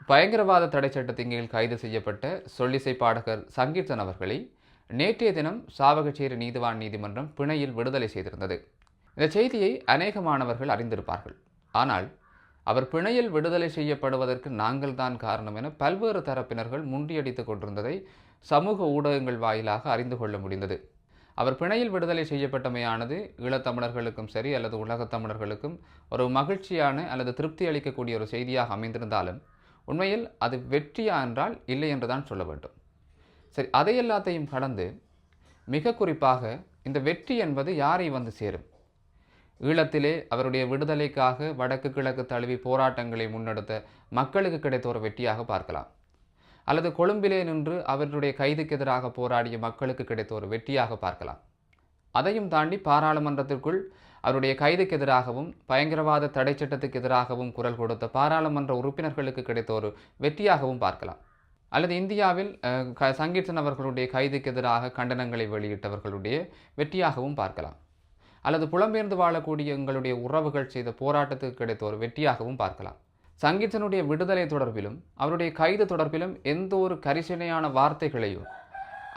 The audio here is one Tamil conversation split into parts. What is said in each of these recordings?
பயங்கரவாத தடை சட்டத்தின் கீழ் கைது செய்யப்பட்ட சொல்லிசை பாடகர் சங்கீர்த்தன் அவர்களை நேற்றைய தினம் சாவகச்சேரி நீதிவான் நீதிமன்றம் பிணையில் விடுதலை செய்திருந்தது. இந்த செய்தியை அநேக மாணவர்கள் அறிந்திருப்பார்கள். ஆனால் அவர் பிணையில் விடுதலை செய்யப்படுவதற்கு நாங்கள் தான் காரணம் என பல்வேறு தரப்பினர்கள் முண்டியடித்துக் கொண்டிருந்ததை சமூக ஊடகங்கள் வாயிலாக அறிந்து கொள்ள முடிந்தது. அவர் பிணையில் விடுதலை செய்யப்பட்டமையானது ஈழத்தமிழர்களுக்கும் சரி அல்லது உலகத் தமிழர்களுக்கும் ஒரு மகிழ்ச்சியான அல்லது திருப்தி அளிக்கக்கூடிய ஒரு செய்தியாக அமைந்திருந்தாலும் உண்மையில் அது வெற்றியா என்றால் இல்லை என்றுதான் சொல்ல வேண்டும். சரி, அதை எல்லாத்தையும் கடந்து மிக குறிப்பாக இந்த வெற்றி என்பது யாரை வந்து சேரும்? ஈழத்திலே அவருடைய விடுதலைக்காக வடக்கு கிழக்கு தழுவி போராட்டங்களை முன்னெடுத்த மக்களுக்கு கிடைத்த ஒரு வெற்றியாக பார்க்கலாம். அல்லது கொழும்பிலே நின்று அவருடைய கைதுக்கு எதிராக போராடிய மக்களுக்கு கிடைத்த ஒரு வெற்றியாக பார்க்கலாம். அதையும் தாண்டி பாராளுமன்றத்திற்குள் அவருடைய கைதுக்கு எதிராகவும் பயங்கரவாத தடை சட்டத்துக்கு எதிராகவும் குரல் கொடுத்த பாராளுமன்ற உறுப்பினர்களுக்கு கிடைத்த ஒரு வெற்றியாகவும் பார்க்கலாம். அல்லது இந்தியாவில் சங்கீர்த்தன் அவர்களுடைய கைதுக்கு எதிராக கண்டனங்களை வெளியிட்டவர்களுடைய வெற்றியாகவும் பார்க்கலாம். அல்லது புலம்பெயர்ந்து வாழக்கூடிய எங்களுடைய உறவுகள் செய்த போராட்டத்துக்கு கிடைத்த ஒரு வெற்றியாகவும் பார்க்கலாம். சங்கீர்த்தனுடைய விடுதலை தொடர்பிலும் அவருடைய கைது தொடர்பிலும் எந்த ஒரு கரிசனையான வார்த்தைகளையோ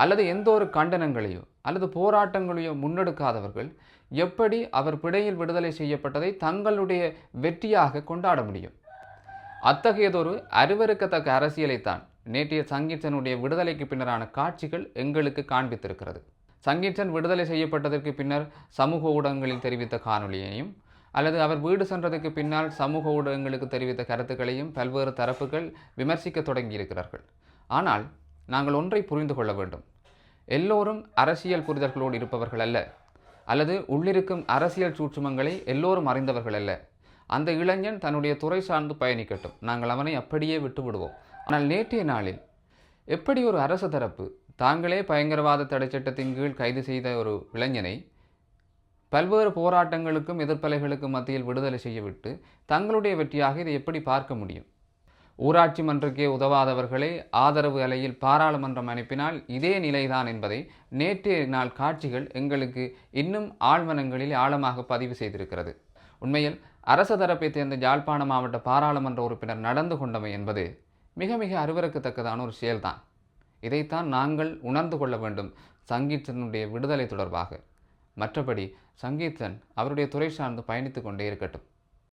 அல்லது எந்த ஒரு கண்டனங்களையோ அல்லது போராட்டங்களையோ முன்னெடுக்காதவர்கள் எப்படி அவர் பிணையில் விடுதலை செய்யப்பட்டதை தங்களுடைய வெற்றியாக கொண்டாட முடியும்? அத்தகையதொரு அருவருக்கத்தக்க அரசியலைத்தான் நேற்றைய சங்கீர்த்தனுடைய விடுதலைக்கு பின்னரான காட்சிகள் எங்களுக்கு காண்பித்திருக்கிறது. சங்கீர்த்தன் விடுதலை செய்யப்பட்டதற்கு பின்னர் சமூக ஊடகங்களில் தெரிவித்த காணொலியையும் அல்லது அவர் வீடு சென்றதுக்கு பின்னால் சமூக ஊடகங்களுக்கு தெரிவித்த கருத்துக்களையும் பல்வேறு தரப்புகள் விமர்சிக்க தொடங்கியிருக்கிறார்கள். ஆனால் நாங்கள் ஒன்றை புரிந்து கொள்ள வேண்டும். எல்லோரும் அரசியல் புரிதல்களோடு இருப்பவர்கள் அல்ல, அல்லது உள்ளிருக்கும் அரசியல் சூட்சுமங்களை எல்லோரும் அறிந்தவர்கள் அல்ல. அந்த இளைஞன் தன்னுடைய துறை சார்ந்து பயணிக்கட்டும், நாங்கள் அவனை அப்படியே விட்டு விடுவோம். ஆனால் நேற்றைய நாளில் எப்படி ஒரு அரசு தரப்பு தாங்களே பயங்கரவாத தடை சட்டத்தின் கீழ் கைது செய்த ஒரு இளைஞனை பல்வேறு போராட்டங்களுக்கும் எதிர்ப்பலைகளுக்கும் மத்தியில் விடுதலை செய்யவிட்டு தங்களுடைய வெற்றியாக இதை எப்படி பார்க்க முடியும்? ஊராட்சி மன்றக்கே உதவாதவர்களை ஆதரவு அலையில் பாராளுமன்றம் அனுப்பினால் இதே நிலைதான் என்பதை நேற்றைய நாள் காட்சிகள் எங்களுக்கு இன்னும் ஆழ்மனங்களில் ஆழமாக பதிவு செய்திருக்கிறது. உண்மையில் அரசு தரப்பை சேர்ந்த யாழ்ப்பாண மாவட்ட பாராளுமன்ற உறுப்பினர் நடந்து கொண்டமை என்பது மிக மிக அருவருக்கத்தக்கதான ஒரு செயல்தான். இதைத்தான் நாங்கள் உணர்ந்து கொள்ள வேண்டும் சங்கீர்த்தனுடைய விடுதலை தொடர்பாக. மற்றபடி சங்கீர்த்தன் அவருடைய துறை சார்ந்து பயணித்து கொண்டே இருக்கட்டும்.